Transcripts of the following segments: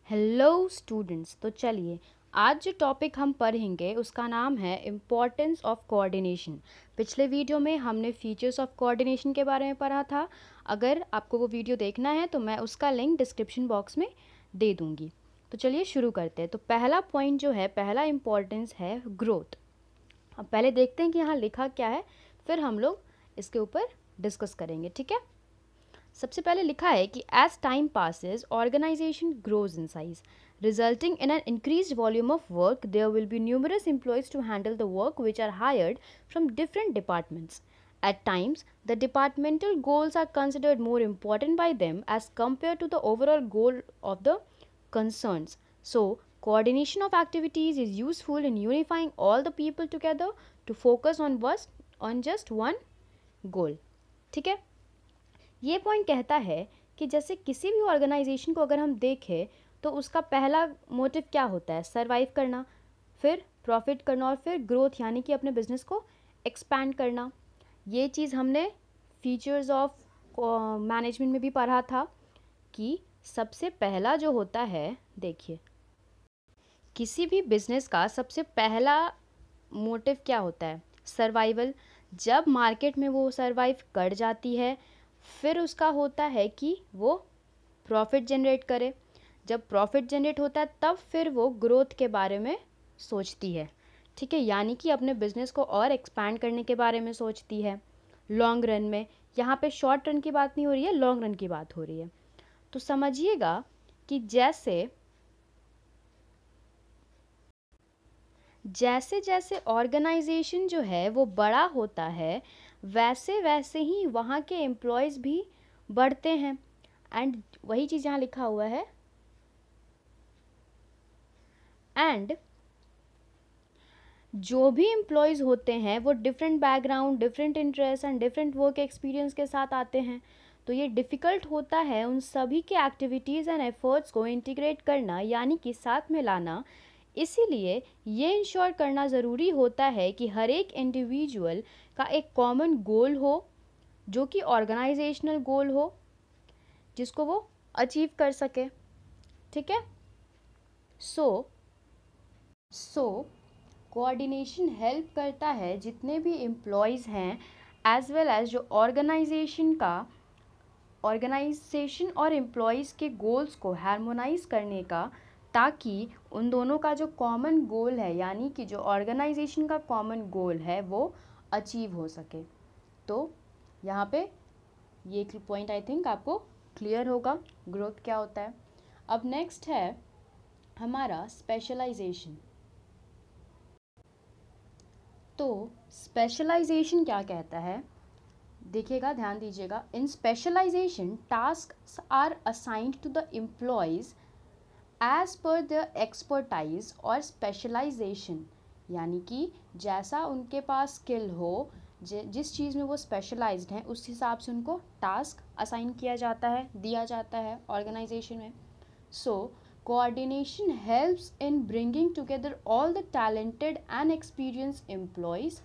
Hello students. तो चलिए आज जो टॉपिक हम पढ़ेंगे उसका नाम है इम्पोर्टेंस ऑफ कोऑर्डिनेशन। पिछले वीडियो में हमने फीचर्स ऑफ कोऑर्डिनेशन के बारे में पढ़ा था। अगर आपको वो वीडियो देखना है तो मैं उसका लिंक डिस्क्रिप्शन बॉक्स में दे दूँगी। तो चलिए शुरू करते हैं। तो पहला पॉइंट जो है, पहला इम्पोर्टेंस है ग्रोथ। अब पहले देखते हैं कि यहाँ लिखा क्या है, फिर हम लोग इसके ऊपर डिस्कस करेंगे, ठीक है। सबसे पहले लिखा है कि as time passes organisation grows in size resulting in an increased volume of work there will be numerous employees to handle the work which are hired from different departments. At times, the departmental goals are considered more important by them as compared to the overall goal of the concerns. So, coordination of activities is useful in unifying all the people together to focus on just one goal. ठीक है। ये point कहता है कि जैसे किसी भी organisation को अगर हम देखें तो उसका पहला मोटिव क्या होता है, सर्वाइव करना, फिर प्रॉफिट करना और फिर ग्रोथ यानी कि अपने बिजनेस को एक्सपैंड करना। ये चीज़ हमने फीचर्स ऑफ मैनेजमेंट में भी पढ़ा था कि सबसे पहला जो होता है, देखिए किसी भी बिजनेस का सबसे पहला मोटिव क्या होता है, सर्वाइवल। जब मार्केट में वो सर्वाइव कर जाती है फिर उसका होता है कि वो प्रॉफिट जनरेट करे। जब प्रॉफिट जनरेट होता है तब फिर वो ग्रोथ के बारे में सोचती है, ठीक है, यानी कि अपने बिजनेस को और एक्सपैंड करने के बारे में सोचती है लॉन्ग रन में। यहाँ पे शॉर्ट रन की बात नहीं हो रही है, लॉन्ग रन की बात हो रही है। तो समझिएगा कि जैसे जैसे जैसे ऑर्गेनाइजेशन जो है वो बड़ा होता है वैसे वैसे ही वहाँ के एम्प्लॉयज़ भी बढ़ते हैं। एंड वही चीज़ यहाँ लिखा हुआ है, एंड जो भी एम्प्लॉयज़ होते हैं वो different background, different interest and different work experience के साथ आते हैं। तो ये डिफ़िकल्ट होता है उन सभी के एक्टिविटीज़ एंड एफर्ट्स को इंटीग्रेट करना, यानी कि साथ में लाना। इसीलिए ये इंश्योर करना ज़रूरी होता है कि हर एक इंडिविजुअल का एक कॉमन गोल हो जो कि ऑर्गेनाइजेशनल गोल हो जिसको वो अचीव कर सके, ठीक है। सो कोऑर्डिनेशन हेल्प करता है जितने भी एम्प्लॉयज़ हैं एज वेल एज जो ऑर्गेनाइजेशन और एम्प्लॉयज़ के गोल्स को हार्मोनाइज करने का, ताकि उन दोनों का जो कॉमन गोल है यानी कि जो ऑर्गेनाइजेशन का कॉमन गोल है वो अचीव हो सके। तो यहाँ पे ये पॉइंट आई थिंक आपको क्लियर होगा ग्रोथ क्या होता है। अब नेक्स्ट है हमारा स्पेशलाइजेशन। तो स्पेशलाइजेशन क्या कहता है, देखिएगा, ध्यान दीजिएगा। In specialization tasks are assigned to the employees as per the expertise और स्पेशलाइजेशन, यानी कि जैसा उनके पास स्किल हो, जिस चीज़ में वो स्पेशलाइज्ड हैं उस हिसाब से उनको टास्क असाइन किया जाता है, दिया जाता है ऑर्गेनाइजेशन में। सो coordination helps in bringing together all the talented and experienced employees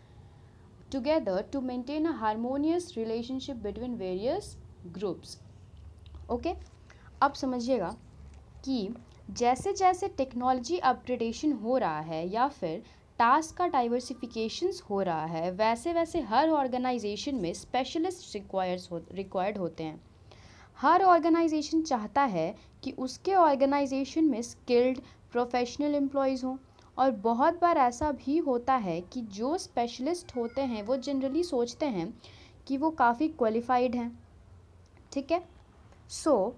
together to maintain a harmonious relationship between various groups. Okay? अब समझिएगा कि जैसे जैसे टेक्नोलॉजी अपग्रेडेशन हो रहा है या फिर टास्क का डाइवर्सिफिकेशंस हो रहा है, वैसे वैसे हर ऑर्गेनाइजेशन में स्पेशलिस्ट रिक्वायर्ड होते हैं। हर ऑर्गेनाइजेशन चाहता है कि उसके ऑर्गेनाइजेशन में स्किल्ड प्रोफेशनल एम्प्लॉयज़ हों, और बहुत बार ऐसा भी होता है कि जो स्पेशलिस्ट होते हैं वो जनरली सोचते हैं कि वो काफ़ी क्वालिफाइड हैं, ठीक है। सो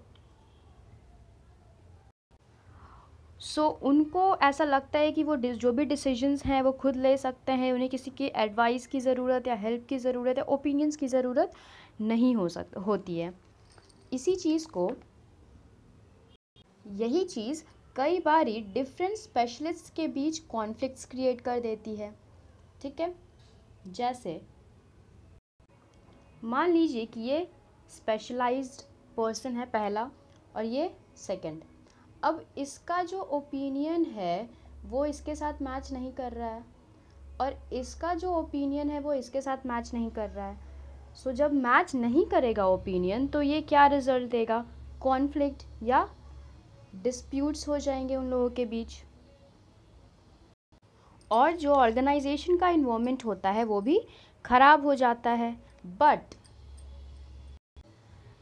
उनको ऐसा लगता है कि वो जो भी डिसीजंस हैं वो खुद ले सकते हैं, उन्हें किसी की एडवाइस की ज़रूरत या हेल्प की ज़रूरत या ओपिनियंस की ज़रूरत नहीं होती है। यही चीज़ कई बारी डिफरेंट स्पेशलिस्ट के बीच कॉन्फ्लिक्ट्स क्रिएट कर देती है, ठीक है। जैसे मान लीजिए कि ये स्पेशलाइज्ड पर्सन है पहला और ये सेकंड। अब इसका जो ओपिनियन है वो इसके साथ मैच नहीं कर रहा है और इसका जो ओपिनियन है वो इसके साथ मैच नहीं कर रहा है। सो जब मैच नहीं करेगा ओपिनियन तो ये क्या रिजल्ट देगा, कॉन्फ्लिक्ट या डिस्प्यूट्स हो जाएंगे उन लोगों के बीच, और जो ऑर्गेनाइजेशन का इन्वायरमेंट होता है वो भी खराब हो जाता है।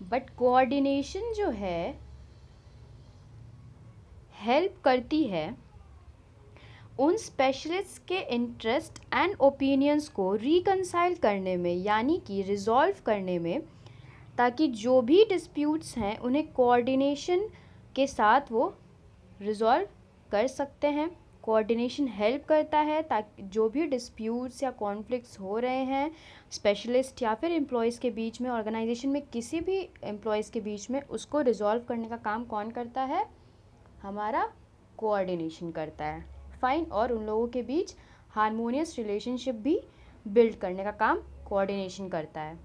बट कोऑर्डिनेशन जो है हेल्प करती है उन स्पेशलिस्ट के इंटरेस्ट एंड ओपिनियंस को रिकंसाइल करने में, यानी कि रिजॉल्व करने में, ताकि जो भी डिस्प्यूट्स हैं उन्हें कोऑर्डिनेशन के साथ वो रिजॉल्व कर सकते हैं। कोऑर्डिनेशन हेल्प करता है ताकि जो भी डिस्प्यूट्स या कॉन्फ्लिक्ट्स हो रहे हैं स्पेशलिस्ट या फिर एम्प्लॉयज़ के बीच में, ऑर्गेनाइजेशन में किसी भी एम्प्लॉयज़ के बीच में, उसको रिजॉल्व करने का काम कौन करता है? हमारा कोऑर्डिनेशन करता है। फाइन। और उन लोगों के बीच हारमोनियस रिलेशनशिप भी बिल्ड करने का काम कोऑर्डिनेशन करता है।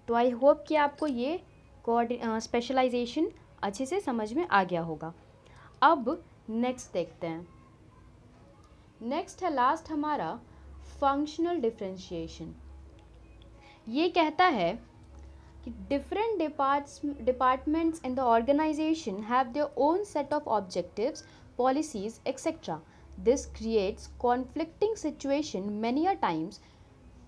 तो आई होप कि आपको ये स्पेशलाइजेशन अच्छे से समझ में आ गया होगा। अब नेक्स्ट देखते हैं। नेक्स्ट है लास्ट हमारा फंक्शनल डिफरेंशिएशन। ये कहता है कि different departments in the organization have their own set of objectives, policies, etc. This creates conflicting situation many a times,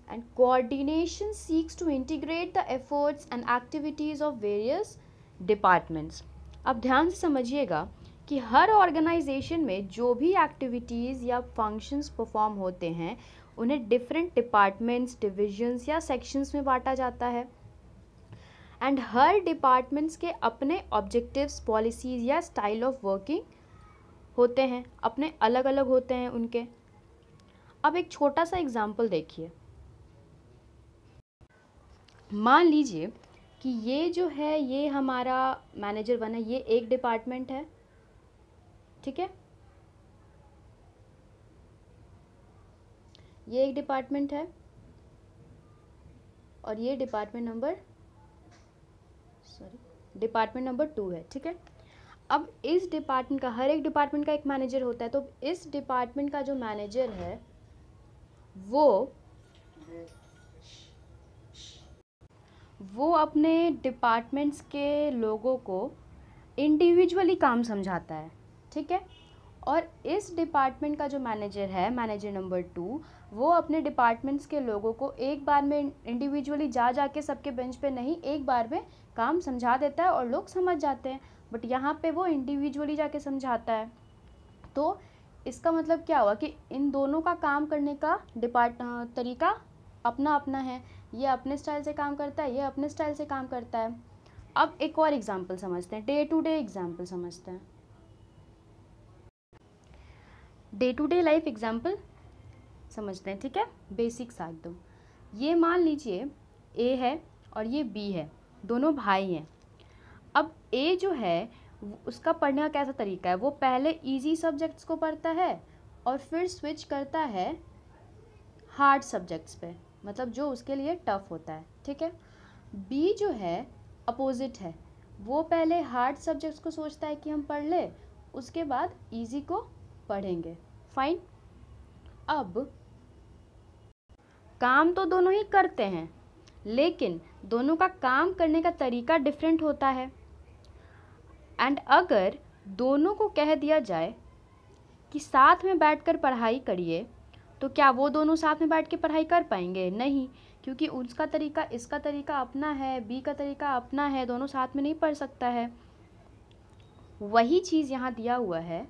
and coordination seeks to integrate the efforts and activities of various departments. अब ध्यान से समझिएगा कि हर organisation में जो भी activities या functions perform होते हैं उन्हें डिफरेंट डिपार्टमेंट्स, डिविजन्स या सेक्शंस में बांटा जाता है, एंड हर डिपार्टमेंट्स के अपने ऑब्जेक्टिव्स, पॉलिसीज़ या स्टाइल ऑफ वर्किंग होते हैं, अपने अलग अलग होते हैं उनके। अब एक छोटा सा एग्जांपल देखिए। मान लीजिए कि ये जो है ये हमारा मैनेजर 1 है, ये एक डिपार्टमेंट है, ठीक है, ये एक डिपार्टमेंट है और ये डिपार्टमेंट नंबर 2 है, ठीक है। अब इस डिपार्टमेंट का, हर एक डिपार्टमेंट का एक मैनेजर होता है, तो इस डिपार्टमेंट का जो मैनेजर है वो अपने डिपार्टमेंट्स के लोगों को इंडिविजुअली काम समझाता है, ठीक है। और इस डिपार्टमेंट का जो मैनेजर है, मैनेजर नंबर 2, वो अपने डिपार्टमेंट्स के लोगों को एक बार में इंडिविजुअली जा के सबके बेंच पे नहीं, एक बार में काम समझा देता है और लोग समझ जाते हैं। बट यहाँ पे वो इंडिविजुअली जाके समझाता है। तो इसका मतलब क्या हुआ कि इन दोनों का काम करने का तरीका अपना अपना है। ये अपने स्टाइल से काम करता है, ये अपने स्टाइल से काम करता है। अब एक और एग्जाम्पल समझते हैं, डे टू डे एग्जाम्पल समझते हैं। Day to day life example समझते हैं, ठीक है, बेसिक सा एकदम। ये मान लीजिए ए है और ये बी है, दोनों भाई हैं। अब ए जो है उसका पढ़ने का कैसा तरीका है, वो पहले इजी सब्जेक्ट्स को पढ़ता है और फिर स्विच करता है हार्ड सब्जेक्ट्स पे, मतलब जो उसके लिए टफ होता है, ठीक है। बी जो है अपोजिट है, वो पहले हार्ड सब्जेक्ट्स को सोचता है कि हम पढ़ ले, उसके बाद इजी को पढ़ेंगे। फाइन। अब काम तो दोनों ही करते हैं, लेकिन दोनों का काम करने का तरीका डिफरेंट होता है। एंड अगर दोनों को कह दिया जाए कि साथ में बैठकर पढ़ाई करिए, तो क्या वो दोनों साथ में बैठ के पढ़ाई कर पाएंगे? नहीं, क्योंकि उसका तरीका, इसका तरीका अपना है, बी का तरीका अपना है, दोनों साथ में नहीं पढ़ सकता है। वही चीज़ यहाँ दिया हुआ है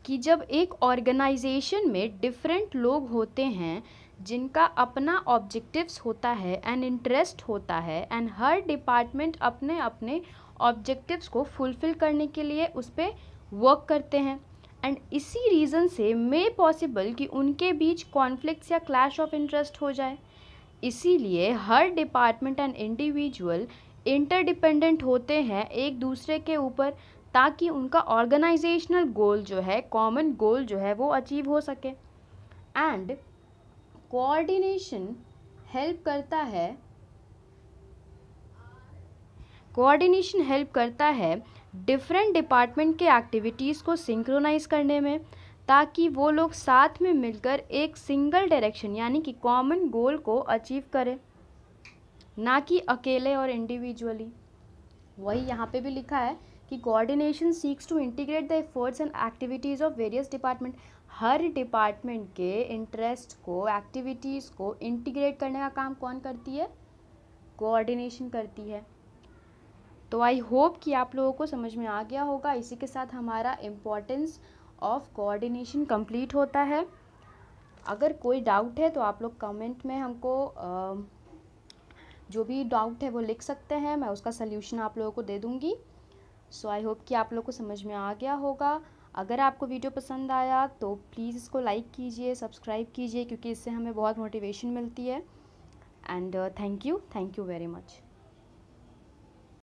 कि जब एक ऑर्गेनाइजेशन में डिफरेंट लोग होते हैं जिनका अपना ऑब्जेक्टिव्स होता है एंड इंटरेस्ट होता है, एंड हर डिपार्टमेंट अपने अपने ऑब्जेक्टिव्स को फुलफ़िल करने के लिए उस पर वर्क करते हैं, एंड इसी रीज़न से मे पॉसिबल कि उनके बीच कॉन्फ्लिक्ट्स या क्लैश ऑफ इंटरेस्ट हो जाए। इसीलिए हर डिपार्टमेंट एंड इंडिविजुअल इंटरडिपेंडेंट होते हैं एक दूसरे के ऊपर, ताकि उनका ऑर्गेनाइजेशनल गोल जो है, कॉमन गोल जो है, वो अचीव हो सके। एंड कोऑर्डिनेशन हेल्प करता है डिफरेंट डिपार्टमेंट के एक्टिविटीज़ को सिंक्रोनाइज करने में, ताकि वो लोग साथ में मिलकर एक सिंगल डायरेक्शन यानी कि कॉमन गोल को अचीव करें, ना कि अकेले और इंडिविजुअली। वही यहाँ पे भी लिखा है कि coordination seeks to integrate the efforts and activities of various department. हर डिपार्टमेंट के इंटरेस्ट को, एक्टिविटीज़ को इंटीग्रेट करने का काम कौन करती है? कोऑर्डिनेशन करती है। तो आई होप कि आप लोगों को समझ में आ गया होगा। इसी के साथ हमारा इम्पोर्टेंस ऑफ कोऑर्डिनेशन कंप्लीट होता है। अगर कोई डाउट है तो आप लोग कमेंट में हमको जो भी डाउट है वो लिख सकते हैं, मैं उसका सल्यूशन आप लोगों को दे दूँगी। सो आई होप कि आप लोग को समझ में आ गया होगा। अगर आपको वीडियो पसंद आया तो प्लीज़ इसको लाइक कीजिए, सब्सक्राइब कीजिए, क्योंकि इससे हमें बहुत मोटिवेशन मिलती है। And thank you very much.